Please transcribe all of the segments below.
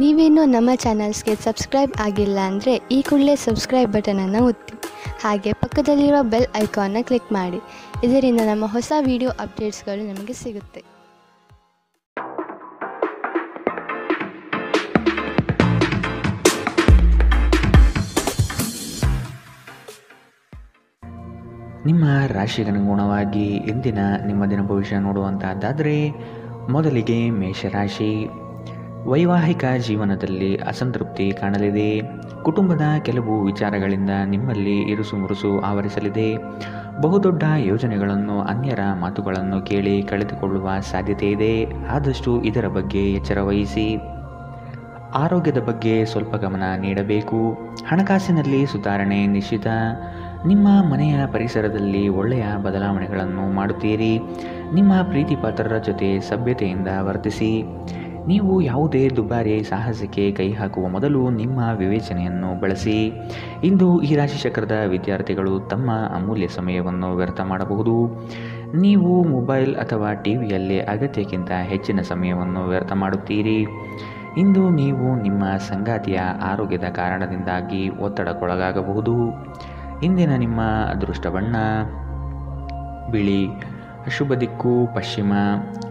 ನೀವೇನೂ ನಮ್ಮ ಚಾನಲ್ಸ್ಗೆ ಸಬ್ಸ್ಕ್ರೈಬ್ ಆಗಿಲ್ಲ ಅಂದರೆ ಈ ಕೂಡಲೇ ಸಬ್ಸ್ಕ್ರೈಬ್ ಬಟನನ್ನು ಒತ್ತಿ. ಹಾಗೆ ಪಕ್ಕದಲ್ಲಿರುವ ಬೆಲ್ ಐಕಾನ್ನ ಕ್ಲಿಕ್ ಮಾಡಿ. ಇದರಿಂದ ನಮ್ಮ ಹೊಸ ವಿಡಿಯೋ ಅಪ್ಡೇಟ್ಸ್ಗಳು ನಿಮಗೆ ಸಿಗುತ್ತೆ. ನಿಮ್ಮ ರಾಶಿಗನುಗುಣವಾಗಿ ಇಂದಿನ ನಿಮ್ಮ ದಿನ ಭವಿಷ್ಯ ನೋಡುವಂತಹದ್ದಾದರೆ ಮೊದಲಿಗೆ ಮೇಷರಾಶಿ. ವೈವಾಹಿಕ ಜೀವನದಲ್ಲಿ ಅಸಂತೃಪ್ತಿ ಕಾಣಲಿದೆ. ಕುಟುಂಬದ ಕೆಲವು ವಿಚಾರಗಳಿಂದ ನಿಮ್ಮಲ್ಲಿ ಇರುಸು ಮುರುಸು ಆವರಿಸಲಿದೆ. ಬಹುದೊಡ್ಡ ಯೋಜನೆಗಳನ್ನು, ಅನ್ಯರ ಮಾತುಗಳನ್ನು ಕೇಳಿ ಕಳೆದುಕೊಳ್ಳುವ ಸಾಧ್ಯತೆ ಇದೆ. ಆದಷ್ಟು ಇದರ ಬಗ್ಗೆ ಎಚ್ಚರ ವಹಿಸಿ. ಆರೋಗ್ಯದ ಬಗ್ಗೆ ಸ್ವಲ್ಪ ಗಮನ ನೀಡಬೇಕು. ಹಣಕಾಸಿನಲ್ಲಿ ಸುಧಾರಣೆ ನಿಶ್ಚಿತ. ನಿಮ್ಮ ಮನೆಯ ಪರಿಸರದಲ್ಲಿ ಒಳ್ಳೆಯ ಬದಲಾವಣೆಗಳನ್ನು ಮಾಡುತ್ತೀರಿ. ನಿಮ್ಮ ಪ್ರೀತಿ ಪಾತ್ರರ ಜೊತೆ ಸಭ್ಯತೆಯಿಂದ ವರ್ತಿಸಿ. ನೀವು ಯಾವುದೇ ದುಬಾರಿ ಸಾಹಸಕ್ಕೆ ಕೈ ಹಾಕುವ ಮೊದಲು ನಿಮ್ಮ ವಿವೇಚನೆಯನ್ನು ಬಳಸಿ. ಇಂದು ಈ ರಾಶಿ ಚಕ್ರದ ವಿದ್ಯಾರ್ಥಿಗಳು ತಮ್ಮ ಅಮೂಲ್ಯ ಸಮಯವನ್ನು ವ್ಯರ್ಥ ಮಾಡಬಹುದು. ನೀವು ಮೊಬೈಲ್ ಅಥವಾ ಟಿವಿಯಲ್ಲಿ ಅಗತ್ಯಕ್ಕಿಂತ ಹೆಚ್ಚಿನ ಸಮಯವನ್ನು ವ್ಯರ್ಥ ಮಾಡುತ್ತೀರಿ. ಇಂದು ನೀವು ನಿಮ್ಮ ಸಂಗಾತಿಯ ಆರೋಗ್ಯದ ಕಾರಣದಿಂದಾಗಿ ಒತ್ತಡಕ್ಕೊಳಗಾಗಬಹುದು. ಇಂದಿನ ನಿಮ್ಮ ಅದೃಷ್ಟ ಬಣ್ಣ ಬಿಳಿ. ಅಶುಭ ದಿಕ್ಕು ಪಶ್ಚಿಮ.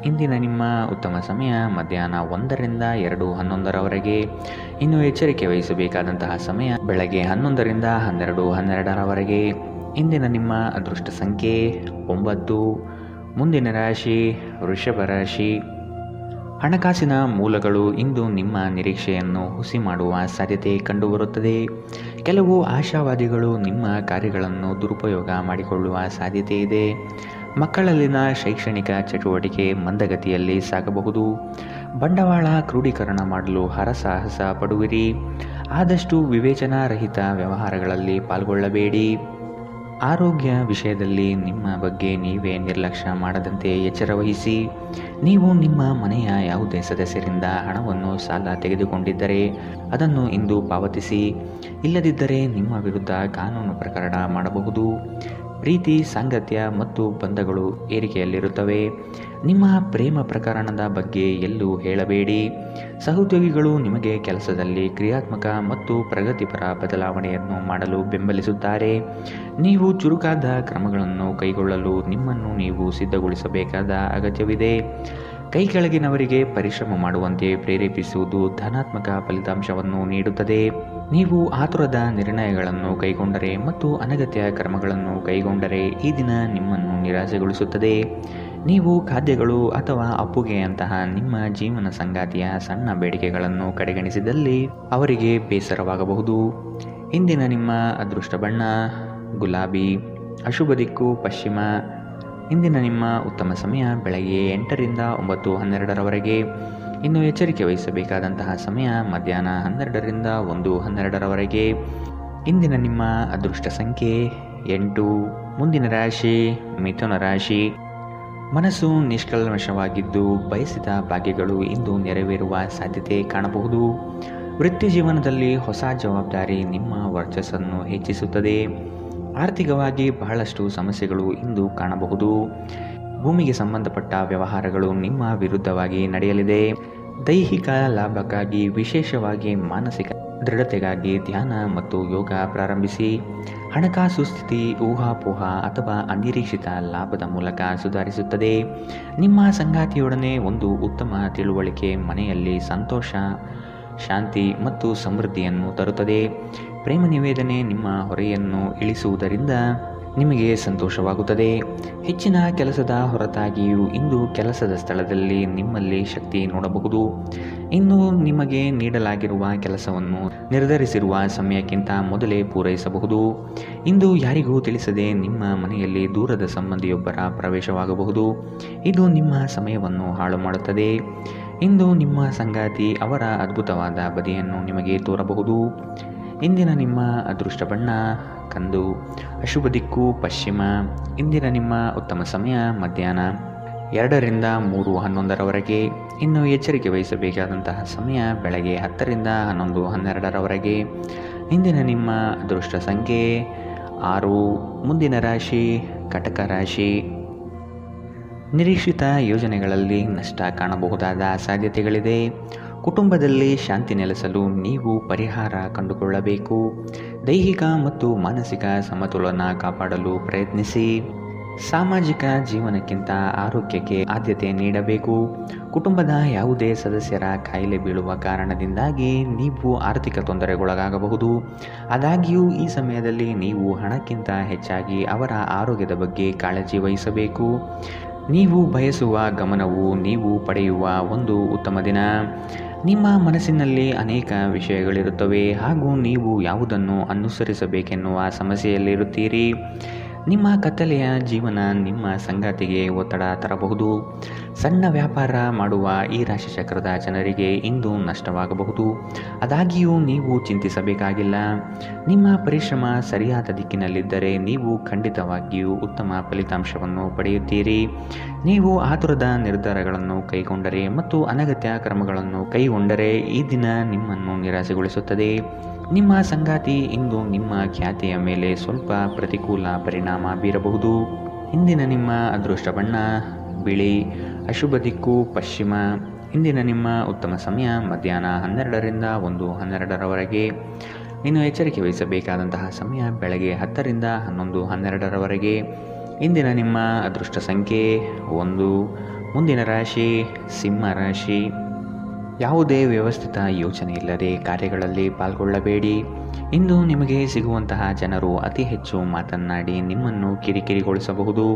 ಇಂದಿನ ನಿಮ್ಮ ಉತ್ತಮ ಸಮಯ ಮಧ್ಯಾಹ್ನ 1ರಿಂದ 2:11ರವರೆಗೆ. ಇನ್ನು ಎಚ್ಚರಿಕೆ ವಹಿಸಬೇಕಾದಂತಹ ಸಮಯ ಬೆಳಗ್ಗೆ 11ರಿಂದ 12:12ರವರೆಗೆ. ಇಂದಿನ ನಿಮ್ಮ ಅದೃಷ್ಟ ಸಂಖ್ಯೆ 9. ಮುಂದಿನ ರಾಶಿ ವೃಷಭ ರಾಶಿ. ಹಣಕಾಸಿನ ಮೂಲಗಳು ಇಂದು ನಿಮ್ಮ ನಿರೀಕ್ಷೆಯನ್ನು ಹುಸಿ ಮಾಡುವ ಸಾಧ್ಯತೆ ಕಂಡುಬರುತ್ತದೆ. ಕೆಲವು ಆಶಾವಾದಿಗಳು ನಿಮ್ಮ ಕಾರ್ಯಗಳನ್ನು ದುರುಪಯೋಗ ಮಾಡಿಕೊಳ್ಳುವ ಸಾಧ್ಯತೆ ಇದೆ. ಮಕ್ಕಳಲ್ಲಿನ ಶೈಕ್ಷಣಿಕ ಚಟುವಟಿಕೆ ಮಂದಗತಿಯಲ್ಲಿ ಸಾಗಬಹುದು. ಬಂಡವಾಳ ಕ್ರೋಢೀಕರಣ ಮಾಡಲು ಹರಸಾಹಸ ಪಡುವಿರಿ. ಆದಷ್ಟು ವಿವೇಚನಾರಹಿತ ವ್ಯವಹಾರಗಳಲ್ಲಿ ಪಾಲ್ಗೊಳ್ಳಬೇಡಿ. ಆರೋಗ್ಯ ವಿಷಯದಲ್ಲಿ ನಿಮ್ಮ ಬಗ್ಗೆ ನೀವೇ ನಿರ್ಲಕ್ಷ್ಯ ಮಾಡದಂತೆ ಎಚ್ಚರ ವಹಿಸಿ. ನೀವು ನಿಮ್ಮ ಮನೆಯ ಯಾವುದೇ ಸದಸ್ಯರಿಂದ ಹಣವನ್ನು ಸಾಲ ತೆಗೆದುಕೊಂಡಿದ್ದರೆ ಅದನ್ನು ಇಂದು ಪಾವತಿಸಿ. ಇಲ್ಲದಿದ್ದರೆ ನಿಮ್ಮ ವಿರುದ್ಧ ಕಾನೂನು ಪ್ರಕರಣ ಮಾಡಬಹುದು. ಪ್ರೀತಿ, ಸಾಂಗತ್ಯ ಮತ್ತು ಬಂಧಗಳು ಏರಿಕೆಯಲ್ಲಿರುತ್ತವೆ. ನಿಮ್ಮ ಪ್ರೇಮ ಪ್ರಕರಣದ ಬಗ್ಗೆ ಎಲ್ಲೂ ಹೇಳಬೇಡಿ. ಸಹೋದ್ಯೋಗಿಗಳು ನಿಮಗೆ ಕೆಲಸದಲ್ಲಿ ಕ್ರಿಯಾತ್ಮಕ ಮತ್ತು ಪ್ರಗತಿಪರ ಬದಲಾವಣೆಯನ್ನು ಮಾಡಲು ಬೆಂಬಲಿಸುತ್ತಾರೆ. ನೀವು ಚುರುಕಾದ ಕ್ರಮಗಳನ್ನು ಕೈಗೊಳ್ಳಲು ನಿಮ್ಮನ್ನು ನೀವು ಸಿದ್ಧಗೊಳಿಸಬೇಕಾದ ಅಗತ್ಯವಿದೆ. ಕೈ ಕೆಳಗಿನವರಿಗೆ ಪರಿಶ್ರಮ ಮಾಡುವಂತೆ ಪ್ರೇರೇಪಿಸುವುದು ಧನಾತ್ಮಕ ಫಲಿತಾಂಶವನ್ನು ನೀಡುತ್ತದೆ. ನೀವು ಆತುರದ ನಿರ್ಣಯಗಳನ್ನು ಕೈಗೊಂಡರೆ ಮತ್ತು ಅನಗತ್ಯ ಕ್ರಮಗಳನ್ನು ಕೈಗೊಂಡರೆ ಈ ದಿನ ನಿಮ್ಮನ್ನು ನಿರಾಸೆಗೊಳಿಸುತ್ತದೆ. ನೀವು ಖಾದ್ಯಗಳು ಅಥವಾ ಅಪ್ಪುಗೆಯಂತಹ ನಿಮ್ಮ ಜೀವನ ಸಂಗಾತಿಯ ಸಣ್ಣ ಬೇಡಿಕೆಗಳನ್ನು ಕಡೆಗಣಿಸಿದಲ್ಲಿ ಅವರಿಗೆ ಬೇಸರವಾಗಬಹುದು. ಇಂದಿನ ನಿಮ್ಮ ಅದೃಷ್ಟ ಬಣ್ಣ ಗುಲಾಬಿ. ಅಶುಭ ದಿಕ್ಕು ಪಶ್ಚಿಮ. ಇಂದಿನ ನಿಮ್ಮ ಉತ್ತಮ ಸಮಯ ಬೆಳಗ್ಗೆ 8ರಿಂದ 9:12ರವರೆಗೆ. ಇನ್ನು ಎಚ್ಚರಿಕೆ ವಹಿಸಬೇಕಾದಂತಹ ಸಮಯ ಮಧ್ಯಾಹ್ನ 12ರಿಂದ 1:12ರವರೆಗೆ. ಇಂದಿನ ನಿಮ್ಮ ಅದೃಷ್ಟ ಸಂಖ್ಯೆ 8. ಮುಂದಿನ ರಾಶಿ ಮಿಥುನ ರಾಶಿ. ಮನಸ್ಸು ನಿಷ್ಕಲ್ಮಶವಾಗಿದ್ದು ಬಯಸಿದ ಭಾಗ್ಯಗಳು ಇಂದು ನೆರವೇರುವ ಸಾಧ್ಯತೆ ಕಾಣಬಹುದು. ವೃತ್ತಿ ಜೀವನದಲ್ಲಿ ಹೊಸ ಜವಾಬ್ದಾರಿ ನಿಮ್ಮ ವರ್ಚಸ್ಸನ್ನು ಹೆಚ್ಚಿಸುತ್ತದೆ. ಆರ್ಥಿಕವಾಗಿ ಬಹಳಷ್ಟು ಸಮಸ್ಯೆಗಳು ಇಂದು ಕಾಣಬಹುದು. ಭೂಮಿಗೆ ಸಂಬಂಧಪಟ್ಟ ವ್ಯವಹಾರಗಳು ನಿಮ್ಮ ವಿರುದ್ಧವಾಗಿ ನಡೆಯಲಿದೆ. ದೈಹಿಕ ಲಾಭಕ್ಕಾಗಿ, ವಿಶೇಷವಾಗಿ ಮಾನಸಿಕ ದೃಢತೆಗಾಗಿ ಧ್ಯಾನ ಮತ್ತು ಯೋಗ ಪ್ರಾರಂಭಿಸಿ. ಹಣಕಾಸು ಸ್ಥಿತಿ ಊಹಾಪೋಹ ಅಥವಾ ಅನಿರೀಕ್ಷಿತ ಲಾಭದ ಮೂಲಕ ಸುಧಾರಿಸುತ್ತದೆ. ನಿಮ್ಮ ಸಂಗಾತಿಯೊಡನೆ ಒಂದು ಉತ್ತಮ ತಿಳುವಳಿಕೆ ಮನೆಯಲ್ಲಿ ಸಂತೋಷ, ಶಾಂತಿ ಮತ್ತು ಸಮೃದ್ಧಿಯನ್ನು ತರುತ್ತದೆ. ಪ್ರೇಮ ನಿವೇದನೆ ನಿಮ್ಮ ಹೊರೆಯನ್ನು ಇಳಿಸುವುದರಿಂದ ನಿಮಗೆ ಸಂತೋಷವಾಗುತ್ತದೆ. ಹೆಚ್ಚಿನ ಕೆಲಸದ ಹೊರತಾಗಿಯೂ ಇಂದು ಕೆಲಸದ ಸ್ಥಳದಲ್ಲಿ ನಿಮ್ಮಲ್ಲಿ ಶಕ್ತಿ ನೋಡಬಹುದು. ಇನ್ನು ನಿಮಗೆ ನೀಡಲಾಗಿರುವ ಕೆಲಸವನ್ನು ನಿರ್ಧರಿಸಿರುವ ಸಮಯಕ್ಕಿಂತ ಮೊದಲೇ ಪೂರೈಸಬಹುದು. ಇಂದು ಯಾರಿಗೂ ತಿಳಿಸದೆ ನಿಮ್ಮ ಮನೆಯಲ್ಲಿ ದೂರದ ಸಂಬಂಧಿಯೊಬ್ಬರ ಪ್ರವೇಶವಾಗಬಹುದು. ಇದು ನಿಮ್ಮ ಸಮಯವನ್ನು ಹಾಳು ಮಾಡುತ್ತದೆ. ಇಂದು ನಿಮ್ಮ ಸಂಗಾತಿ ಅವರ ಅದ್ಭುತವಾದ ಬದಿಯನ್ನು ನಿಮಗೆ ತೋರಬಹುದು. ಇಂದಿನ ನಿಮ್ಮ ಅದೃಷ್ಟ ಬಣ್ಣ ಕಂದು. ಅಶುಭ ದಿಕ್ಕು ಪಶ್ಚಿಮ. ಇಂದಿನ ನಿಮ್ಮ ಉತ್ತಮ ಸಮಯ ಮಧ್ಯಾಹ್ನ 2ರಿಂದ 3:11ರವರೆಗೆ. ಇನ್ನು ಎಚ್ಚರಿಕೆ ವಹಿಸಬೇಕಾದಂತಹ ಸಮಯ ಬೆಳಗ್ಗೆ 10ರಿಂದ 11:12ರವರೆಗೆ. ಇಂದಿನ ನಿಮ್ಮ ಅದೃಷ್ಟ ಸಂಖ್ಯೆ 6. ಮುಂದಿನ ರಾಶಿ ಕಟಕ ರಾಶಿ. ನಿರೀಕ್ಷಿತ ಯೋಜನೆಗಳಲ್ಲಿ ನಷ್ಟ ಕಾಣಬಹುದಾದ ಸಾಧ್ಯತೆಗಳಿದೆ. ಕುಟುಂಬದಲ್ಲಿ ಶಾಂತಿ ನೆಲೆಸಲು ನೀವು ಪರಿಹಾರ ಕಂಡುಕೊಳ್ಳಬೇಕು. ದೈಹಿಕ ಮತ್ತು ಮಾನಸಿಕ ಸಮತೋಲನ ಕಾಪಾಡಲು ಪ್ರಯತ್ನಿಸಿ. ಸಾಮಾಜಿಕ ಜೀವನಕ್ಕಿಂತ ಆರೋಗ್ಯಕ್ಕೆ ಆದ್ಯತೆ ನೀಡಬೇಕು. ಕುಟುಂಬದ ಯಾವುದೇ ಸದಸ್ಯರ ಕಾಯಿಲೆ ಬೀಳುವ ಕಾರಣದಿಂದಾಗಿ ನೀವು ಆರ್ಥಿಕ ತೊಂದರೆಗೊಳಗಾಗಬಹುದು. ಆದಾಗ್ಯೂ ಈ ಸಮಯದಲ್ಲಿ ನೀವು ಹಣಕ್ಕಿಂತ ಹೆಚ್ಚಾಗಿ ಅವರ ಆರೋಗ್ಯದ ಬಗ್ಗೆ ಕಾಳಜಿ ವಹಿಸಬೇಕು. ನೀವು ಬಯಸುವ ಗಮನವು ನೀವು ಪಡೆಯುವ ಒಂದು ಉತ್ತಮ ದಿನ. ನಿಮ್ಮ ಮನಸ್ಸಿನಲ್ಲಿ ಅನೇಕ ವಿಷಯಗಳಿರುತ್ತವೆ ಹಾಗೂ ನೀವು ಯಾವುದನ್ನು ಅನುಸರಿಸಬೇಕೆನ್ನುವ ಸಮಸ್ಯೆಯಲ್ಲಿರುತ್ತೀರಿ. ನಿಮ್ಮ ಕತ್ತಲೆಯ ಜೀವನ ನಿಮ್ಮ ಸಂಗಾತಿಗೆ ಒತ್ತಡ ತರಬಹುದು. ಸಣ್ಣ ವ್ಯಾಪಾರ ಮಾಡುವ ಈ ರಾಶಿಚಕ್ರದ ಜನರಿಗೆ ಇಂದು ನಷ್ಟವಾಗಬಹುದು. ಆದಾಗ್ಯೂ ನೀವು ಚಿಂತಿಸಬೇಕಾಗಿಲ್ಲ. ನಿಮ್ಮ ಪರಿಶ್ರಮ ಸರಿಯಾದ ದಿಕ್ಕಿನಲ್ಲಿದ್ದರೆ ನೀವು ಖಂಡಿತವಾಗಿಯೂ ಉತ್ತಮ ಫಲಿತಾಂಶವನ್ನು ಪಡೆಯುತ್ತೀರಿ. ನೀವು ಆತುರದ ನಿರ್ಧಾರಗಳನ್ನು ಕೈಗೊಂಡರೆ ಮತ್ತು ಅನಗತ್ಯ ಕ್ರಮಗಳನ್ನು ಕೈಗೊಂಡರೆ ಈ ದಿನ ನಿಮ್ಮನ್ನು ನಿರಾಸೆಗೊಳಿಸುತ್ತದೆ. ನಿಮ್ಮ ಸಂಗಾತಿ ಇಂದು ನಿಮ್ಮ ಖ್ಯಾತಿಯ ಮೇಲೆ ಸ್ವಲ್ಪ ಪ್ರತಿಕೂಲ ಪರಿಣಾಮ ಬೀರಬಹುದು. ಇಂದಿನ ನಿಮ್ಮ ಅದೃಷ್ಟ ಬಣ್ಣ ಬಿಳಿ, ಅಶುಭ ದಿಕ್ಕು ಪಶ್ಚಿಮ. ಇಂದಿನ ನಿಮ್ಮ ಉತ್ತಮ ಸಮಯ ಮಧ್ಯಾಹ್ನ 12ರಿಂದ 1:12ರವರೆಗೆ. ಇನ್ನು ಎಚ್ಚರಿಕೆ ವಹಿಸಬೇಕಾದಂತಹ ಸಮಯ ಬೆಳಗ್ಗೆ 10ರಿಂದ 11:12ರವರೆಗೆ. ಇಂದಿನ ನಿಮ್ಮ ಅದೃಷ್ಟ ಸಂಖ್ಯೆ 1. ಮುಂದಿನ ರಾಶಿ ಸಿಂಹ ರಾಶಿ. ಯಾವುದೇ ವ್ಯವಸ್ಥಿತ ಯೋಚನೆ ಇಲ್ಲದೆ ಕಾರ್ಯಗಳಲ್ಲಿ ಪಾಲ್ಗೊಳ್ಳಬೇಡಿ. ಇಂದು ನಿಮಗೆ ಸಿಗುವಂತಹ ಜನರು ಅತಿ ಹೆಚ್ಚು ಮಾತನಾಡಿ ನಿಮ್ಮನ್ನು ಕಿರಿಕಿರಿಗೊಳಿಸಬಹುದು.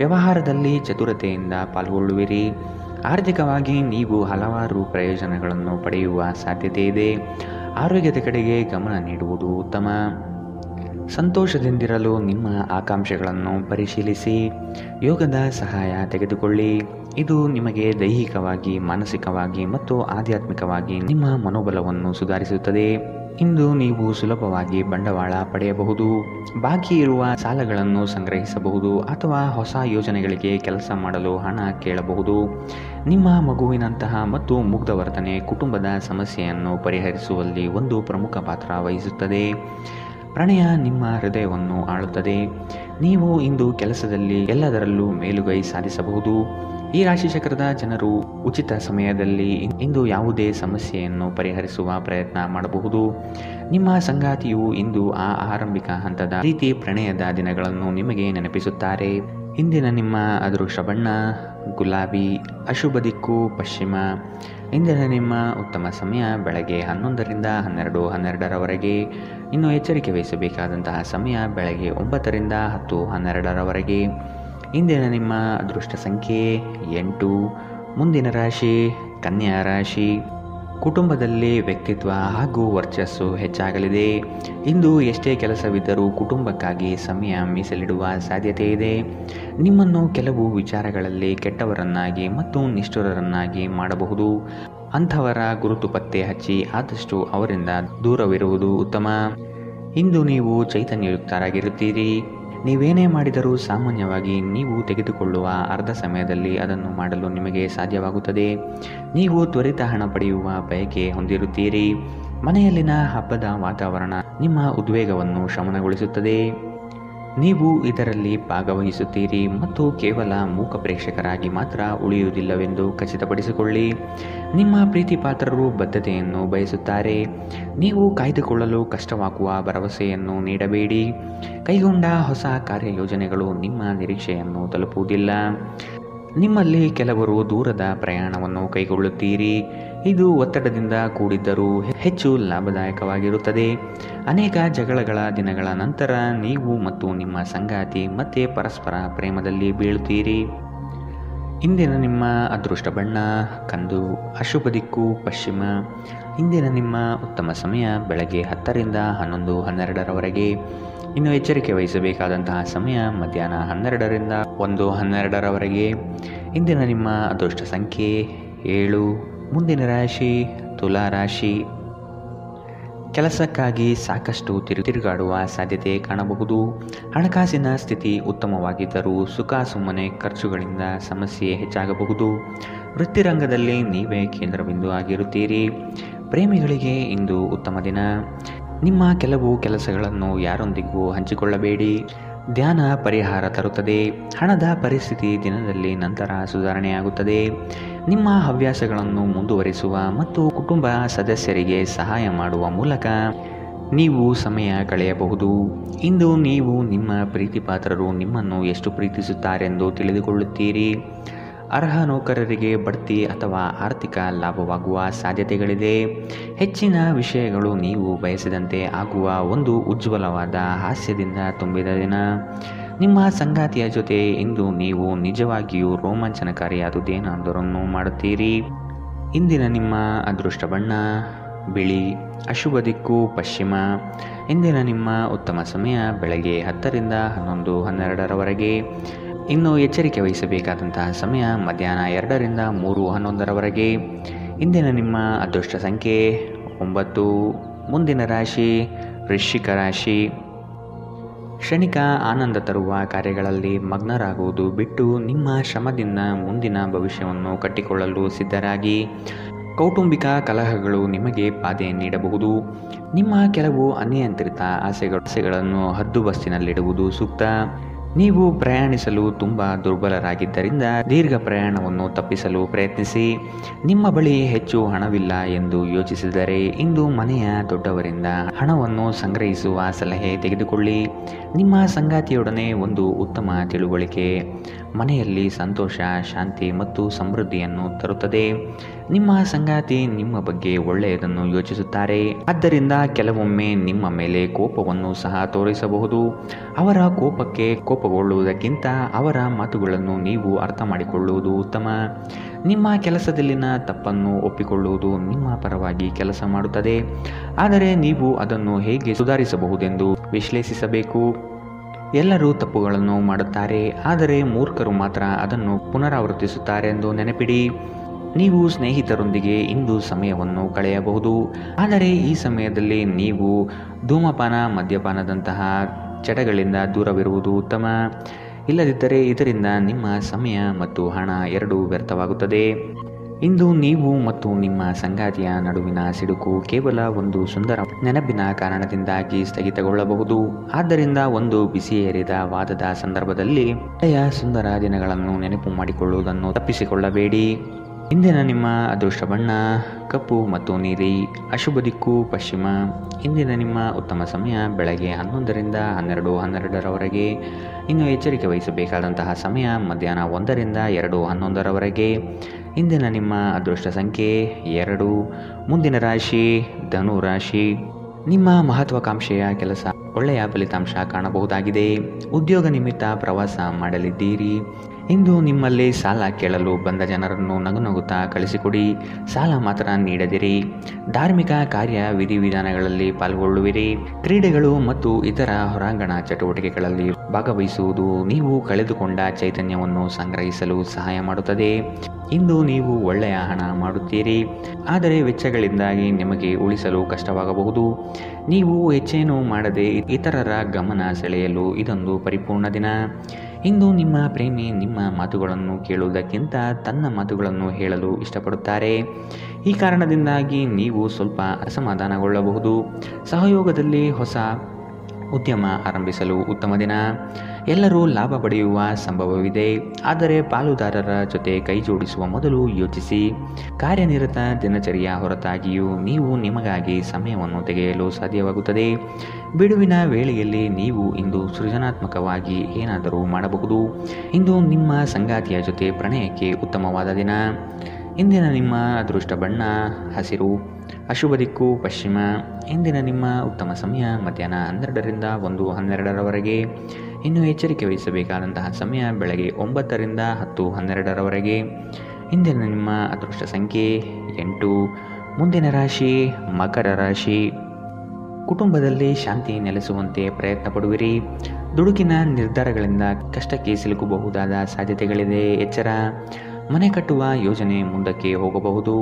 ವ್ಯವಹಾರದಲ್ಲಿ ಚತುರತೆಯಿಂದ ಪಾಲ್ಗೊಳ್ಳುವಿರಿ. ಆರ್ಥಿಕವಾಗಿ ನೀವು ಹಲವಾರು ಪ್ರಯೋಜನಗಳನ್ನು ಪಡೆಯುವ ಸಾಧ್ಯತೆ ಇದೆ. ಆರೋಗ್ಯದ ಕಡೆಗೆ ಗಮನ ನೀಡುವುದು ಉತ್ತಮ. ಸಂತೋಷದಿಂದಿರಲು ನಿಮ್ಮ ಆಕಾಂಕ್ಷೆಗಳನ್ನು ಪರಿಶೀಲಿಸಿ. ಯೋಗದ ಸಹಾಯ ತೆಗೆದುಕೊಳ್ಳಿ. ಇದು ನಿಮಗೆ ದೈಹಿಕವಾಗಿ, ಮಾನಸಿಕವಾಗಿ ಮತ್ತು ಆಧ್ಯಾತ್ಮಿಕವಾಗಿ ನಿಮ್ಮ ಮನೋಬಲವನ್ನು ಸುಧಾರಿಸುತ್ತದೆ. ಇಂದು ನೀವು ಸುಲಭವಾಗಿ ಬಂಡವಾಳ ಪಡೆಯಬಹುದು. ಬಾಕಿ ಇರುವ ಸಾಲಗಳನ್ನು ಸಂಗ್ರಹಿಸಬಹುದು ಅಥವಾ ಹೊಸ ಯೋಜನೆಗಳಿಗೆ ಕೆಲಸ ಮಾಡಲು ಹಣ ಕೇಳಬಹುದು. ನಿಮ್ಮ ಮಗುವಿನಂತಹ ಮತ್ತು ಮುಗ್ಧ ವರ್ತನೆ ಕುಟುಂಬದ ಸಮಸ್ಯೆಯನ್ನು ಪರಿಹರಿಸುವಲ್ಲಿ ಒಂದು ಪ್ರಮುಖ ಪಾತ್ರ ವಹಿಸುತ್ತದೆ. ಪ್ರಣಯ ನಿಮ್ಮ ಹೃದಯವನ್ನು ಆಳುತ್ತದೆ. ನೀವು ಇಂದು ಕೆಲಸದಲ್ಲಿ ಎಲ್ಲದರಲ್ಲೂ ಮೇಲುಗೈ ಸಾಧಿಸಬಹುದು. ಈ ರಾಶಿಚಕ್ರದ ಜನರು ಉಚಿತ ಸಮಯದಲ್ಲಿ ಇಂದು ಯಾವುದೇ ಸಮಸ್ಯೆಯನ್ನು ಪರಿಹರಿಸುವ ಪ್ರಯತ್ನ ಮಾಡಬಹುದು. ನಿಮ್ಮ ಸಂಗಾತಿಯು ಇಂದು ಆ ಆರಂಭಿಕ ಹಂತದ ರೀತಿ ಪ್ರಣಯದ ದಿನಗಳನ್ನು ನಿಮಗೆ ನೆನಪಿಸುತ್ತಾರೆ. ಇಂದಿನ ನಿಮ್ಮ ಅದೃಷ್ಟ ಬಣ್ಣ ಗುಲಾಬಿ, ಅಶುಭ ದಿಕ್ಕು ಪಶ್ಚಿಮ. ಇಂದಿನ ನಿಮ್ಮ ಉತ್ತಮ ಸಮಯ ಬೆಳಗ್ಗೆ 11ರಿಂದ 12:12ರವರೆಗೆ. ಇನ್ನು ಎಚ್ಚರಿಕೆ ವಹಿಸಬೇಕಾದಂತಹ ಸಮಯ ಬೆಳಗ್ಗೆ 9ರಿಂದ 10:12ರವರೆಗೆ. ಇಂದಿನ ನಿಮ್ಮ ಅದೃಷ್ಟ ಸಂಖ್ಯೆ 8. ಮುಂದಿನ ರಾಶಿ ಕನ್ಯಾ ರಾಶಿ. ಕುಟುಂಬದಲ್ಲಿ ವ್ಯಕ್ತಿತ್ವ ಹಾಗೂ ವರ್ಚಸ್ಸು ಹೆಚ್ಚಾಗಲಿದೆ. ಇಂದು ಎಷ್ಟೇ ಕೆಲಸವಿದ್ದರೂ ಕುಟುಂಬಕ್ಕಾಗಿ ಸಮಯ ಮೀಸಲಿಡುವ ಸಾಧ್ಯತೆ ಇದೆ. ನಿಮ್ಮನ್ನು ಕೆಲವು ವಿಚಾರಗಳಲ್ಲಿ ಕೆಟ್ಟವರನ್ನಾಗಿ ಮತ್ತು ನಿಷ್ಠುರರನ್ನಾಗಿ ಮಾಡಬಹುದು. ಅಂಥವರ ಗುರುತು ಪತ್ತೆ ಹಚ್ಚಿ ಆದಷ್ಟು ಅವರಿಂದ ದೂರವಿರುವುದು ಉತ್ತಮ. ಇಂದು ನೀವು ಚೈತನ್ಯಯುಕ್ತರಾಗಿರುತ್ತೀರಿ. ನೀವೇನೇ ಮಾಡಿದರೂ ಸಾಮಾನ್ಯವಾಗಿ ನೀವು ತೆಗೆದುಕೊಳ್ಳುವ ಅರ್ಧ ಸಮಯದಲ್ಲಿ ಅದನ್ನು ಮಾಡಲು ನಿಮಗೆ ಸಾಧ್ಯವಾಗುತ್ತದೆ. ನೀವು ತ್ವರಿತ ಹಣ ಪಡೆಯುವ ಬಯಕೆ ಹೊಂದಿರುತ್ತೀರಿ. ಮನೆಯಲ್ಲಿನ ಹಬ್ಬದ ವಾತಾವರಣ ನಿಮ್ಮ ಉದ್ವೇಗವನ್ನು ಶಮನಗೊಳಿಸುತ್ತದೆ. ನೀವು ಇದರಲ್ಲಿ ಭಾಗವಹಿಸುತ್ತೀರಿ ಮತ್ತು ಕೇವಲ ಮೂಕ ಪ್ರೇಕ್ಷಕರಾಗಿ ಮಾತ್ರ ಉಳಿಯುವುದಿಲ್ಲವೆಂದು ಖಚಿತಪಡಿಸಿಕೊಳ್ಳಿ. ನಿಮ್ಮ ಪ್ರೀತಿ ಪಾತ್ರರು ಬದ್ಧತೆಯನ್ನು ಬಯಸುತ್ತಾರೆ. ನೀವು ಕಾಯ್ದುಕೊಳ್ಳಲು ಕಷ್ಟವಾಗುವ ಭರವಸೆಯನ್ನು ನೀಡಬೇಡಿ. ಕೈಗೊಂಡ ಹೊಸ ಕಾರ್ಯಯೋಜನೆಗಳು ನಿಮ್ಮ ನಿರೀಕ್ಷೆಯನ್ನು ತಲುಪುವುದಿಲ್ಲ. ನಿಮ್ಮಲ್ಲಿ ಕೆಲವರು ದೂರದ ಪ್ರಯಾಣವನ್ನು ಕೈಗೊಳ್ಳುತ್ತೀರಿ. ಇದು ಒತ್ತಡದಿಂದ ಕೂಡಿದ್ದರೂ ಹೆಚ್ಚು ಲಾಭದಾಯಕವಾಗಿರುತ್ತದೆ. ಅನೇಕ ಜಗಳಗಳ ದಿನಗಳ ನಂತರ ನೀವು ಮತ್ತು ನಿಮ್ಮ ಸಂಗಾತಿ ಮತ್ತೆ ಪರಸ್ಪರ ಪ್ರೇಮದಲ್ಲಿ ಬೀಳುತ್ತೀರಿ. ಇಂದಿನ ನಿಮ್ಮ ಅದೃಷ್ಟ ಬಣ್ಣ ಕಂದು, ಅಶುಭ ದಿಕ್ಕು ಪಶ್ಚಿಮ. ಇಂದಿನ ನಿಮ್ಮ ಉತ್ತಮ ಸಮಯ ಬೆಳಗ್ಗೆ 10ರಿಂದ 11:12ರವರೆಗೆ. ಇನ್ನು ಎಚ್ಚರಿಕೆ ವಹಿಸಬೇಕಾದಂತಹ ಸಮಯ ಮಧ್ಯಾಹ್ನ 12ರಿಂದ 1:12ರವರೆಗೆ. ಇಂದಿನ ನಿಮ್ಮ ಅದೃಷ್ಟ ಸಂಖ್ಯೆ 7. ಮುಂದಿನ ರಾಶಿ ತುಲಾ ರಾಶಿ. ಕೆಲಸಕ್ಕಾಗಿ ಸಾಕಷ್ಟು ತಿರುಗಾಡುವ ಸಾಧ್ಯತೆ ಕಾಣಬಹುದು. ಹಣಕಾಸಿನ ಸ್ಥಿತಿ ಉತ್ತಮವಾಗಿದ್ದರೂ ಸುಮ್ಮನೆ ಖರ್ಚುಗಳಿಂದ ಸಮಸ್ಯೆ ಹೆಚ್ಚಾಗಬಹುದು. ವೃತ್ತಿರಂಗದಲ್ಲಿ ನೀವೇ ಕೇಂದ್ರಬಿಂದು ಆಗಿರುತ್ತೀರಿ. ಪ್ರೇಮಿಗಳಿಗೆ ಇಂದು ಉತ್ತಮ ದಿನ. ನಿಮ್ಮ ಕೆಲವು ಕೆಲಸಗಳನ್ನು ಯಾರೊಂದಿಗೂ ಹಂಚಿಕೊಳ್ಳಬೇಡಿ. ಧ್ಯಾನ ಪರಿಹಾರ ತರುತ್ತದೆ. ಹಣದ ಪರಿಸ್ಥಿತಿ ದಿನದಲ್ಲಿ ನಂತರ ಸುಧಾರಣೆಯಾಗುತ್ತದೆ. ನಿಮ್ಮ ಹವ್ಯಾಸಗಳನ್ನು ಮುಂದುವರಿಸುವ ಮತ್ತು ಕುಟುಂಬ ಸದಸ್ಯರಿಗೆ ಸಹಾಯ ಮಾಡುವ ಮೂಲಕ ನೀವು ಸಮಯ ಕಳೆಯಬಹುದು. ಇಂದು ನೀವು ನಿಮ್ಮ ಪ್ರೀತಿಪಾತ್ರರು ನಿಮ್ಮನ್ನು ಎಷ್ಟು ಪ್ರೀತಿಸುತ್ತಾರೆಂದು ತಿಳಿದುಕೊಳ್ಳುತ್ತೀರಿ. ಅರ್ಹ ನೌಕರರಿಗೆ ಬಡ್ತಿ ಅಥವಾ ಆರ್ಥಿಕ ಲಾಭವಾಗುವ ಸಾಧ್ಯತೆಗಳಿದೆ. ಹೆಚ್ಚಿನ ವಿಷಯಗಳು ನೀವು ಬಯಸಿದಂತೆ ಆಗುವ ಒಂದು ಉಜ್ವಲವಾದ ಹಾಸ್ಯದಿಂದ ತುಂಬಿದ ದಿನ. ನಿಮ್ಮ ಸಂಗಾತಿಯ ಜೊತೆ ಇಂದು ನೀವು ನಿಜವಾಗಿಯೂ ರೋಮಾಂಚನಕಾರಿಯಾದುದೇನಾದರೂ ಮಾಡುತ್ತೀರಿ. ಇಂದಿನ ನಿಮ್ಮ ಅದೃಷ್ಟ ಬಣ್ಣ ಬಿಳಿ, ಅಶುಭ ದಿಕ್ಕು ಪಶ್ಚಿಮ. ಇಂದಿನ ನಿಮ್ಮ ಉತ್ತಮ ಸಮಯ ಬೆಳಗ್ಗೆ 10 ರಿಂದ 11:12ರವರೆಗೆ. ಇನ್ನು ಎಚ್ಚರಿಕೆ ವಹಿಸಬೇಕಾದಂತಹ ಸಮಯ ಮಧ್ಯಾಹ್ನ 2 ರಿಂದ 3:11ರವರೆಗೆ. ಇಂದಿನ ನಿಮ್ಮ ಅದೃಷ್ಟ ಸಂಖ್ಯೆ 9. ಮುಂದಿನ ರಾಶಿ ವೃಶ್ಚಿಕ ರಾಶಿ. ಕ್ಷಣಿಕ ಆನಂದ ತರುವ ಕಾರ್ಯಗಳಲ್ಲಿ ಮಗ್ನರಾಗುವುದು ಬಿಟ್ಟು ನಿಮ್ಮ ಶ್ರಮದಿಂದ ಮುಂದಿನ ಭವಿಷ್ಯವನ್ನು ಕಟ್ಟಿಕೊಳ್ಳಲು ಸಿದ್ಧರಾಗಿ. ಕೌಟುಂಬಿಕ ಕಲಹಗಳು ನಿಮಗೆ ಬಾಧೆ ನೀಡಬಹುದು. ನಿಮ್ಮ ಕೆಲವು ಅನಿಯಂತ್ರಿತ ಆಸೆಗಳನ್ನು ಹದ್ದುಬಸ್ತಿನಲ್ಲಿಡುವುದು ಸೂಕ್ತ. ನೀವು ಪ್ರಯಾಣಿಸಲು ತುಂಬ ದುರ್ಬಲರಾಗಿದ್ದರಿಂದ ದೀರ್ಘ ಪ್ರಯಾಣವನ್ನು ತಪ್ಪಿಸಲು ಪ್ರಯತ್ನಿಸಿ. ನಿಮ್ಮ ಬಳಿ ಹೆಚ್ಚು ಹಣವಿಲ್ಲ ಎಂದು ಯೋಚಿಸಿದರೆ ಇಂದು ಮನೆಯ ದೊಡ್ಡವರಿಂದ ಹಣವನ್ನು ಸಂಗ್ರಹಿಸುವ ಸಲಹೆ ತೆಗೆದುಕೊಳ್ಳಿ. ನಿಮ್ಮ ಸಂಗಾತಿಯೊಡನೆ ಒಂದು ಉತ್ತಮ ತಿಳುವಳಿಕೆ ಮನೆಯಲ್ಲಿ ಸಂತೋಷ, ಶಾಂತಿ ಮತ್ತು ಸಮೃದ್ಧಿಯನ್ನು ತರುತ್ತದೆ. ನಿಮ್ಮ ಸಂಗಾತಿ ನಿಮ್ಮ ಬಗ್ಗೆ ಒಳ್ಳೆಯದನ್ನು ಯೋಚಿಸುತ್ತಾರೆ, ಆದ್ದರಿಂದ ಕೆಲವೊಮ್ಮೆ ನಿಮ್ಮ ಮೇಲೆ ಕೋಪವನ್ನು ಸಹ ತೋರಿಸಬಹುದು. ಅವರ ಕೋಪಕ್ಕೆ ಕೋಪಗೊಳ್ಳುವುದಕ್ಕಿಂತ ಅವರ ಮಾತುಗಳನ್ನು ನೀವು ಅರ್ಥ ಮಾಡಿಕೊಳ್ಳುವುದು ಉತ್ತಮ. ನಿಮ್ಮ ಕೆಲಸದಲ್ಲಿನ ತಪ್ಪನ್ನು ಒಪ್ಪಿಕೊಳ್ಳುವುದು ನಿಮ್ಮ ಪರವಾಗಿ ಕೆಲಸ ಮಾಡುತ್ತದೆ, ಆದರೆ ನೀವು ಅದನ್ನು ಹೇಗೆ ಸುಧಾರಿಸಬಹುದೆಂದು ವಿಶ್ಲೇಷಿಸಬೇಕು. ಎಲ್ಲರೂ ತಪ್ಪುಗಳನ್ನು ಮಾಡುತ್ತಾರೆ, ಆದರೆ ಮೂರ್ಖರು ಮಾತ್ರ ಅದನ್ನು ಪುನರಾವರ್ತಿಸುತ್ತಾರೆ ಎಂದು ನೆನಪಿಡಿ. ನೀವು ಸ್ನೇಹಿತರೊಂದಿಗೆ ಇಂದು ಸಮಯವನ್ನು ಕಳೆಯಬಹುದು, ಆದರೆ ಈ ಸಮಯದಲ್ಲಿ ನೀವು ಧೂಮಪಾನ, ಮದ್ಯಪಾನದಂತಹ ಚಟಗಳಿಂದ ದೂರವಿರುವುದು ಉತ್ತಮ. ಇಲ್ಲದಿದ್ದರೆ ಇದರಿಂದ ನಿಮ್ಮ ಸಮಯ ಮತ್ತು ಹಣ ಎರಡೂ ವ್ಯರ್ಥವಾಗುತ್ತದೆ. ಇಂದು ನೀವು ಮತ್ತು ನಿಮ್ಮ ಸಂಗಾತಿಯ ನಡುವಿನ ಸಿಡುಕು ಕೇವಲ ಒಂದು ಸುಂದರ ನೆನಪಿನ ಕಾರಣದಿಂದಾಗಿ ಸ್ಥಗಿತಗೊಳ್ಳಬಹುದು. ಆದ್ದರಿಂದ ಒಂದು ಬಿಸಿಯೇರಿದ ವಾದದ ಸಂದರ್ಭದಲ್ಲಿ ಹಳೆಯ ಸುಂದರ ದಿನಗಳನ್ನು ನೆನಪು ಮಾಡಿಕೊಳ್ಳುವುದನ್ನು ತಪ್ಪಿಸಿಕೊಳ್ಳಬೇಡಿ. ಇಂದಿನ ನಿಮ್ಮ ಅದೃಷ್ಟ ಬಣ್ಣ ಕಪ್ಪು ಮತ್ತು ನೀಲಿ, ಅಶುಭ ದಿಕ್ಕು ಪಶ್ಚಿಮ. ಇಂದಿನ ನಿಮ್ಮ ಉತ್ತಮ ಸಮಯ ಬೆಳಗ್ಗೆ 11 ರಿಂದ 12:12ರವರೆಗೆ. ಇನ್ನು ಎಚ್ಚರಿಕೆ ವಹಿಸಬೇಕಾದಂತಹ ಸಮಯ ಮಧ್ಯಾಹ್ನ 1 ರಿಂದ 2:11ರವರೆಗೆ. ಇಂದಿನ ನಿಮ್ಮ ಅದೃಷ್ಟ ಸಂಖ್ಯೆ 2. ಮುಂದಿನ ರಾಶಿ ಧನು ರಾಶಿ. ನಿಮ್ಮ ಮಹತ್ವಾಕಾಂಕ್ಷೆಯ ಕೆಲಸ ಒಳ್ಳೆಯ ಫಲಿತಾಂಶ ಕಾಣಬಹುದಾಗಿದೆ. ಉದ್ಯೋಗ ನಿಮಿತ್ತ ಪ್ರವಾಸ ಮಾಡಲಿದ್ದೀರಿ. ಇಂದು ನಿಮ್ಮಲ್ಲಿ ಸಾಲ ಕೇಳಲು ಬಂದ ಜನರನ್ನು ನಗುನಗುತ್ತಾ ಕಳಿಸಿಕೊಡಿ, ಸಾಲ ಮಾತ್ರ ನೀಡದಿರಿ. ಧಾರ್ಮಿಕ ಕಾರ್ಯ ವಿಧಿವಿಧಾನಗಳಲ್ಲಿ ಪಾಲ್ಗೊಳ್ಳುವಿರಿ. ಕ್ರೀಡೆಗಳು ಮತ್ತು ಇತರ ಹೊರಾಂಗಣ ಚಟುವಟಿಕೆಗಳಲ್ಲಿ ಭಾಗವಹಿಸುವುದು ನೀವು ಕಳೆದುಕೊಂಡ ಚೈತನ್ಯವನ್ನು ಸಂಗ್ರಹಿಸಲು ಸಹಾಯ ಮಾಡುತ್ತದೆ. ಇಂದು ನೀವು ಒಳ್ಳೆಯ ಹಣ ಮಾಡುತ್ತೀರಿ, ಆದರೆ ವೆಚ್ಚಗಳಿಂದಾಗಿ ನಿಮಗೆ ಉಳಿಸಲು ಕಷ್ಟವಾಗಬಹುದು. ನೀವು ಹೆಚ್ಚೇನೂ ಮಾಡದೆ ಇತರರ ಗಮನ ಸೆಳೆಯಲು ಇದೊಂದು ಪರಿಪೂರ್ಣ ದಿನ. ಇಂದು ನಿಮ್ಮ ಪ್ರೇಮಿ ನಿಮ್ಮ ಮಾತುಗಳನ್ನು ಕೇಳುವುದಕ್ಕಿಂತ ತನ್ನ ಮಾತುಗಳನ್ನು ಹೇಳಲು ಇಷ್ಟಪಡುತ್ತಾರೆ. ಈ ಕಾರಣದಿಂದಾಗಿ ನೀವು ಸ್ವಲ್ಪ ಅಸಮಾಧಾನಗೊಳ್ಳಬಹುದು. ಸಹಯೋಗದಲ್ಲಿ ಹೊಸ ಉದ್ಯಮ ಆರಂಭಿಸಲು ಉತ್ತಮ ದಿನ. ಎಲ್ಲರೂ ಲಾಭ ಪಡೆಯುವ ಸಂಭವವಿದೆ, ಆದರೆ ಪಾಲುದಾರರ ಜೊತೆ ಕೈ ಜೋಡಿಸುವ ಮೊದಲು ಯೋಚಿಸಿ. ಕಾರ್ಯನಿರತ ದಿನಚರಿಯ ಹೊರತಾಗಿಯೂ ನೀವು ನಿಮಗಾಗಿ ಸಮಯವನ್ನು ತೆಗೆಯಲು ಸಾಧ್ಯವಾಗುತ್ತದೆ. ಬಿಡುವಿನ ವೇಳೆಯಲ್ಲಿ ನೀವು ಇಂದು ಸೃಜನಾತ್ಮಕವಾಗಿ ಏನಾದರೂ ಮಾಡಬಹುದು. ಇಂದು ನಿಮ್ಮ ಸಂಗಾತಿಯ ಜೊತೆ ಪ್ರಣಯಕ್ಕೆ ಉತ್ತಮವಾದ ದಿನ. ಇಂದಿನ ನಿಮ್ಮ ಅದೃಷ್ಟ ಬಣ್ಣ ಹಸಿರು, ಅಶುಭ ದಿಕ್ಕು ಪಶ್ಚಿಮ. ಇಂದಿನ ನಿಮ್ಮ ಉತ್ತಮ ಸಮಯ ಮಧ್ಯಾಹ್ನ 12 ರಿಂದ 1:12ರವರೆಗೆ. ಇನ್ನು ಎಚ್ಚರಿಕೆ ವಹಿಸಬೇಕಾದಂತಹ ಸಮಯ ಬೆಳಗ್ಗೆ 9 ರಿಂದ 10:12ರವರೆಗೆ. ಇಂದಿನ ನಿಮ್ಮ ಅದೃಷ್ಟ ಸಂಖ್ಯೆ 8. ಮುಂದಿನ ರಾಶಿ ಮಕರ ರಾಶಿ. ಕುಟುಂಬದಲ್ಲಿ ಶಾಂತಿ ನೆಲೆಸುವಂತೆ ಪ್ರಯತ್ನ ಪಡುವಿರಿ. ದುಡುಕಿನ ನಿರ್ಧಾರಗಳಿಂದ ಕಷ್ಟಕ್ಕೆ ಸಿಲುಕಬಹುದಾದ ಸಾಧ್ಯತೆಗಳಿದೆ, ಎಚ್ಚರ. ಮನೆ ಕಟ್ಟುವ ಯೋಜನೆ ಮುಂದಕ್ಕೆ ಹೋಗಬಹುದು.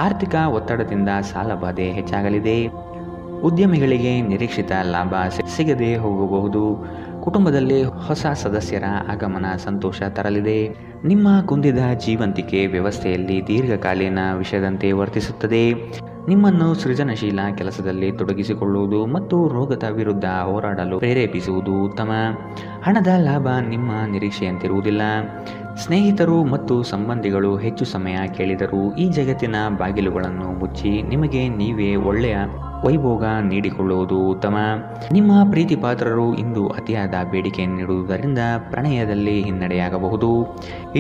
ಆರ್ಥಿಕ ಒತ್ತಡದಿಂದ ಸಾಲ ಬಾಧೆ ಹೆಚ್ಚಾಗಲಿದೆ. ಉದ್ಯಮಿಗಳಿಗೆ ನಿರೀಕ್ಷಿತ ಲಾಭ ಸಿಗದೆ ಹೋಗಬಹುದು. ಕುಟುಂಬದಲ್ಲಿ ಹೊಸ ಸದಸ್ಯರ ಆಗಮನ ಸಂತೋಷ ತರಲಿದೆ. ನಿಮ್ಮ ಕುಂದಿದ ಜೀವಂತಿಕೆ ವ್ಯವಸ್ಥೆಯಲ್ಲಿ ದೀರ್ಘಕಾಲೀನ ವಿಷಯದಂತೆ ವರ್ತಿಸುತ್ತದೆ. ನಿಮ್ಮನ್ನು ಸೃಜನಶೀಲ ಕೆಲಸದಲ್ಲಿ ತೊಡಗಿಸಿಕೊಳ್ಳುವುದು ಮತ್ತು ರೋಗದ ವಿರುದ್ಧ ಹೋರಾಡಲು ಪ್ರೇರೇಪಿಸುವುದು ಉತ್ತಮ. ಹಣದ ಲಾಭ ನಿಮ್ಮ ನಿರೀಕ್ಷೆಯಂತಿರುವುದಿಲ್ಲ. ಸ್ನೇಹಿತರು ಮತ್ತು ಸಂಬಂಧಿಗಳು ಹೆಚ್ಚು ಸಮಯ ಕೇಳಿದರೂ ಈ ಜಗತ್ತಿನ ಬಾಗಿಲುಗಳನ್ನು ಮುಚ್ಚಿ ನಿಮಗೆ ನೀವೇ ಒಳ್ಳೆಯ ವೈಭೋಗ ನೀಡಿಕೊಳ್ಳುವುದು ಉತ್ತಮ. ನಿಮ್ಮ ಪ್ರೀತಿಪಾತ್ರರು ಇಂದು ಅತಿಯಾದ ಬೇಡಿಕೆ ನೀಡುವುದರಿಂದ ಪ್ರಣಯದಲ್ಲಿ ಹಿನ್ನಡೆಯಾಗಬಹುದು.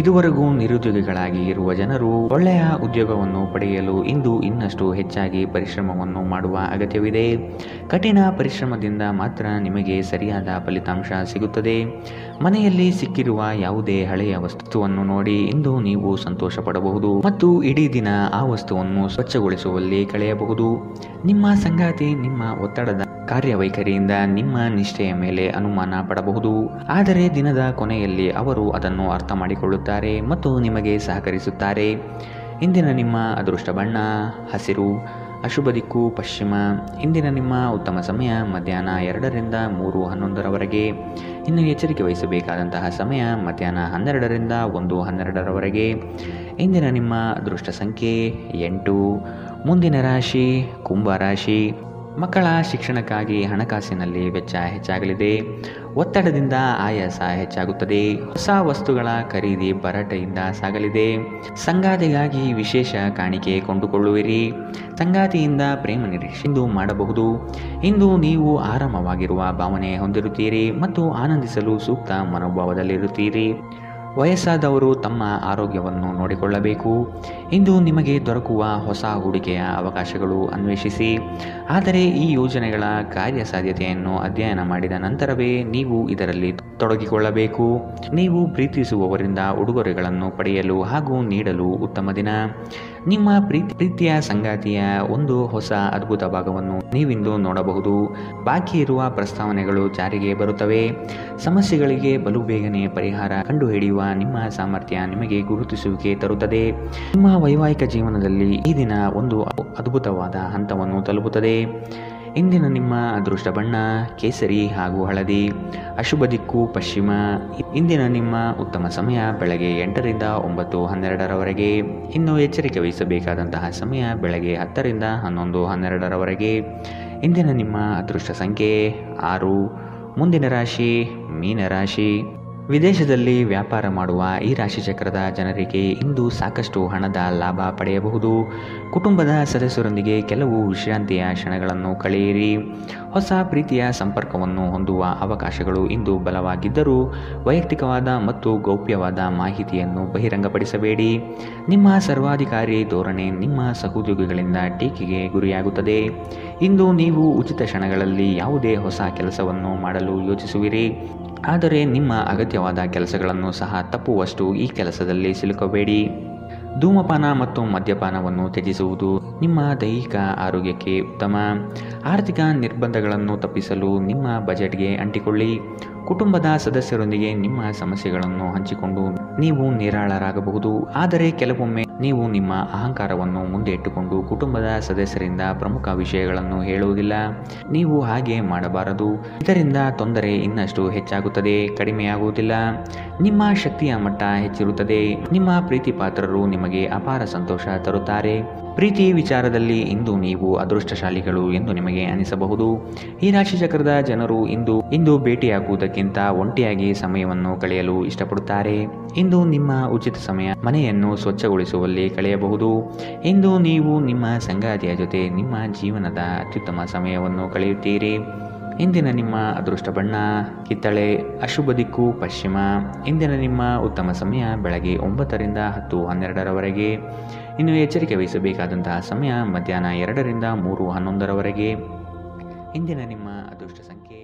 ಇದುವರೆಗೂ ನಿರುದ್ಯೋಗಿಗಳಾಗಿ ಇರುವ ಜನರು ಒಳ್ಳೆಯ ಉದ್ಯೋಗವನ್ನು ಪಡೆಯಲು ಇಂದು ಇನ್ನಷ್ಟು ಹೆಚ್ಚಾಗಿ ಪರಿಶ್ರಮವನ್ನು ಮಾಡುವ ಅಗತ್ಯವಿದೆ. ಕಠಿಣ ಪರಿಶ್ರಮದಿಂದ ಮಾತ್ರ ನಿಮಗೆ ಸರಿಯಾದ ಫಲಿತಾಂಶ ಸಿಗುತ್ತದೆ. ಮನೆಯಲ್ಲಿ ಸಿಕ್ಕಿರುವ ಯಾವುದೇ ಹಳೆಯ ವಸ್ತುವನ್ನು ನೋಡಿ ಇಂದು ನೀವು ಸಂತೋಷ ಪಡಬಹುದು ಮತ್ತು ಇಡೀ ದಿನ ಆ ವಸ್ತುವನ್ನು ಸ್ವಚ್ಛಗೊಳಿಸುವಲ್ಲಿ ಕಳೆಯಬಹುದು. ನಿಮ್ಮ ಸಂಗಾತಿ ನಿಮ್ಮ ಒತ್ತಡದ ಕಾರ್ಯವೈಖರಿಯಿಂದ ನಿಮ್ಮ ನಿಷ್ಠೆಯ ಮೇಲೆ ಅನುಮಾನ ಪಡಬಹುದು, ಆದರೆ ದಿನದ ಕೊನೆಯಲ್ಲಿ ಅವರು ಅದನ್ನು ಅರ್ಥ ಮಾಡಿಕೊಳ್ಳುತ್ತಾರೆ ಮತ್ತು ನಿಮಗೆ ಸಹಕರಿಸುತ್ತಾರೆ. ಇಂದಿನ ನಿಮ್ಮ ಅದೃಷ್ಟ ಬಣ್ಣ ಹಸಿರು, ಅಶುಭ ದಿಕ್ಕು ಪಶ್ಚಿಮ. ಇಂದಿನ ನಿಮ್ಮ ಉತ್ತಮ ಸಮಯ ಮಧ್ಯಾಹ್ನ 2ರಿಂದ 3:11ರವರೆಗೆ. ಇನ್ನು ಎಚ್ಚರಿಕೆ ವಹಿಸಬೇಕಾದಂತಹ ಸಮಯ ಮಧ್ಯಾಹ್ನ 12ರಿಂದ 1:12ರವರೆಗೆ. ಇಂದಿನ ನಿಮ್ಮ ಅದೃಷ್ಟ ಸಂಖ್ಯೆ 8. ಮುಂದಿನ ರಾಶಿ ಕುಂಭ ರಾಶಿ. ಮಕ್ಕಳ ಶಿಕ್ಷಣಕ್ಕಾಗಿ ಹಣಕಾಸಿನಲ್ಲಿ ವೆಚ್ಚ ಹೆಚ್ಚಾಗಲಿದೆ. ಒತ್ತಡದಿಂದ ಆಯಾಸ ಹೆಚ್ಚಾಗುತ್ತದೆ. ಹೊಸ ವಸ್ತುಗಳ ಖರೀದಿ ಭರಾಟೆಯಿಂದ ಸಾಗಲಿದೆ. ಸಂಗಾತಿಗಾಗಿ ವಿಶೇಷ ಕಾಣಿಕೆ ಕೊಂಡುಕೊಳ್ಳುವಿರಿ. ಸಂಗಾತಿಯಿಂದ ಪ್ರೇಮ ನಿರೀಕ್ಷೆ ಇಂದು ಮಾಡಬಹುದು. ಇಂದು ನೀವು ಆರಾಮವಾಗಿರುವ ಭಾವನೆ ಹೊಂದಿರುತ್ತೀರಿ ಮತ್ತು ಆನಂದಿಸಲು ಸೂಕ್ತ ಮನೋಭಾವದಲ್ಲಿರುತ್ತೀರಿ. ವಯಸ್ಸಾದವರು ತಮ್ಮ ಆರೋಗ್ಯವನ್ನು ನೋಡಿಕೊಳ್ಳಬೇಕು. ಇಂದು ನಿಮಗೆ ದೊರಕುವ ಹೊಸ ಹೂಡಿಕೆಯ ಅವಕಾಶಗಳು ಅನ್ವೇಷಿಸಿ, ಆದರೆ ಈ ಯೋಜನೆಗಳ ಕಾರ್ಯಸಾಧ್ಯತೆಯನ್ನು ಅಧ್ಯಯನ ಮಾಡಿದ ನಂತರವೇ ನೀವು ಇದರಲ್ಲಿ ತೊಡಗಿಕೊಳ್ಳಬೇಕು. ನೀವು ಪ್ರೀತಿಸುವವರಿಂದ ಉಡುಗೊರೆಗಳನ್ನು ಪಡೆಯಲು ಹಾಗೂ ನೀಡಲು ಉತ್ತಮ ದಿನ. ನಿಮ್ಮ ಪ್ರೀತಿಯ ಸಂಗಾತಿಯ ಒಂದು ಹೊಸ ಅದ್ಭುತ ಭಾಗವನ್ನು ನೀವಿಂದು ನೋಡಬಹುದು. ಬಾಕಿ ಇರುವ ಪ್ರಸ್ತಾವನೆಗಳು ಜಾರಿಗೆ ಬರುತ್ತವೆ. ಸಮಸ್ಯೆಗಳಿಗೆ ಬಲು ಬೇಗನೆ ಪರಿಹಾರ ಕಂಡುಹಿಡಿಯುವ ನಿಮ್ಮ ಸಾಮರ್ಥ್ಯ ನಿಮಗೆ ಗುರುತಿಸುವಿಕೆ ತರುತ್ತದೆ. ನಿಮ್ಮ ವೈವಾಹಿಕ ಜೀವನದಲ್ಲಿ ಈ ದಿನ ಒಂದು ಅದ್ಭುತವಾದ ಹಂತವನ್ನು ತಲುಪುತ್ತದೆ. ಇಂದಿನ ನಿಮ್ಮ ಅದೃಷ್ಟ ಬಣ್ಣ ಕೇಸರಿ ಹಾಗೂ ಹಳದಿ, ಅಶುಭ ದಿಕ್ಕು ಪಶ್ಚಿಮ. ಇಂದಿನ ನಿಮ್ಮ ಉತ್ತಮ ಸಮಯ ಬೆಳಗ್ಗೆ 8ರಿಂದ 9:12ರವರೆಗೆ. ಇನ್ನು ಎಚ್ಚರಿಕೆ ವಹಿಸಬೇಕಾದಂತಹ ಸಮಯ ಬೆಳಗ್ಗೆ 10ರಿಂದ 11:12ರವರೆಗೆ. ಇಂದಿನ ನಿಮ್ಮ ಅದೃಷ್ಟ ಸಂಖ್ಯೆ 6. ಮುಂದಿನ ರಾಶಿ ಮೀನರಾಶಿ. ವಿದೇಶದಲ್ಲಿ ವ್ಯಾಪಾರ ಮಾಡುವ ಈ ರಾಶಿಚಕ್ರದ ಜನರಿಗೆ ಇಂದು ಸಾಕಷ್ಟು ಹಣದ ಲಾಭ ಪಡೆಯಬಹುದು. ಕುಟುಂಬದ ಸದಸ್ಯರೊಂದಿಗೆ ಕೆಲವು ವಿಶ್ರಾಂತಿಯ ಕ್ಷಣಗಳನ್ನು ಕಳೆಯಿರಿ. ಹೊಸ ಪ್ರೀತಿಯ ಸಂಪರ್ಕವನ್ನು ಹೊಂದುವ ಅವಕಾಶಗಳು ಇಂದು ಬಲವಾಗಿದ್ದರೂ ವೈಯಕ್ತಿಕವಾದ ಮತ್ತು ಗೌಪ್ಯವಾದ ಮಾಹಿತಿಯನ್ನು ಬಹಿರಂಗಪಡಿಸಬೇಡಿ. ನಿಮ್ಮ ಸರ್ವಾಧಿಕಾರಿ ಧೋರಣೆ ನಿಮ್ಮ ಸಹೋದ್ಯೋಗಿಗಳಿಂದ ಟೀಕೆಗೆ ಗುರಿಯಾಗುತ್ತದೆ. ಇಂದು ನೀವು ಉಚಿತ ಕ್ಷಣಗಳಲ್ಲಿ ಯಾವುದೇ ಹೊಸ ಕೆಲಸವನ್ನು ಮಾಡಲು ಯೋಚಿಸುವಿರಿ, ಆದರೆ ನಿಮ್ಮ ಅಗತ್ಯವಾದ ಕೆಲಸಗಳನ್ನು ಸಹ ತಪ್ಪುವಷ್ಟು ಈ ಕೆಲಸದಲ್ಲಿ ಸಿಲುಕಬೇಡಿ. ಧೂಮಪಾನ ಮತ್ತು ಮದ್ಯಪಾನವನ್ನು ತ್ಯಜಿಸುವುದು ನಿಮ್ಮ ದೈಹಿಕ ಆರೋಗ್ಯಕ್ಕೆ ಉತ್ತಮ. ಆರ್ಥಿಕ ನಿರ್ಬಂಧಗಳನ್ನು ತಪ್ಪಿಸಲು ನಿಮ್ಮ ಬಜೆಟ್ಗೆ ಅಂಟಿಕೊಳ್ಳಿ. ಕುಟುಂಬದ ಸದಸ್ಯರೊಂದಿಗೆ ನಿಮ್ಮ ಸಮಸ್ಯೆಗಳನ್ನು ಹಂಚಿಕೊಂಡು ನೀವು ನಿರಾಳರಾಗಬಹುದು, ಆದರೆ ಕೆಲವೊಮ್ಮೆ ನೀವು ನಿಮ್ಮ ಅಹಂಕಾರವನ್ನು ಮುಂದೆ ಇಟ್ಟುಕೊಂಡು ಕುಟುಂಬದ ಸದಸ್ಯರಿಂದ ಪ್ರಮುಖ ವಿಷಯಗಳನ್ನು ಹೇಳುವುದಿಲ್ಲ. ನೀವು ಹಾಗೆ ಮಾಡಬಾರದು. ಇದರಿಂದ ತೊಂದರೆ ಇನ್ನಷ್ಟು ಹೆಚ್ಚಾಗುತ್ತದೆ, ಕಡಿಮೆಯಾಗುವುದಿಲ್ಲ. ನಿಮ್ಮ ಶಕ್ತಿಯ ಮಟ್ಟ ಹೆಚ್ಚಿರುತ್ತದೆ. ನಿಮ್ಮ ಪ್ರೀತಿಪಾತ್ರರು ನಿಮಗೆ ಅಪಾರ ಸಂತೋಷ ತರುತ್ತಾರೆ. ಪ್ರೀತಿ ವಿಚಾರದಲ್ಲಿ ಇಂದು ನೀವು ಅದೃಷ್ಟಶಾಲಿಗಳು ಎಂದು ನಿಮಗೆ ಅನಿಸಬಹುದು. ಈ ರಾಶಿಚಕ್ರದ ಜನರು ಇಂದು ಭೇಟಿಯಾಗುವುದಕ್ಕಿಂತ ಒಂಟಿಯಾಗಿ ಸಮಯವನ್ನು ಕಳೆಯಲು ಇಷ್ಟಪಡುತ್ತಾರೆ. ಇಂದು ನಿಮ್ಮ ಉಚಿತ ಸಮಯ ಮನೆಯನ್ನು ಸ್ವಚ್ಛಗೊಳಿಸುವಲ್ಲಿ ಕಳೆಯಬಹುದು. ಇಂದು ನೀವು ನಿಮ್ಮ ಸಂಗಾತಿಯ ಜೊತೆ ನಿಮ್ಮ ಜೀವನದ ಅತ್ಯುತ್ತಮ ಸಮಯವನ್ನು ಕಳೆಯುತ್ತೀರಿ. ಇಂದಿನ ನಿಮ್ಮ ಅದೃಷ್ಟ ಬಣ್ಣ ಕಿತ್ತಳೆ, ಅಶುಭ ದಿಕ್ಕು ಪಶ್ಚಿಮ. ಇಂದಿನ ನಿಮ್ಮ ಉತ್ತಮ ಸಮಯ ಬೆಳಗ್ಗೆ 9ರಿಂದ 10:12ರವರೆಗೆ. ಇನ್ನು ಎಚ್ಚರಿಕೆ ವಹಿಸಬೇಕಾದಂತಹ ಸಮಯ ಮಧ್ಯಾಹ್ನ 2ರಿಂದ 3:11ರವರೆಗೆ. ಇಂದಿನ ನಿಮ್ಮ ಅದೃಷ್ಟ ಸಂಖ್ಯೆ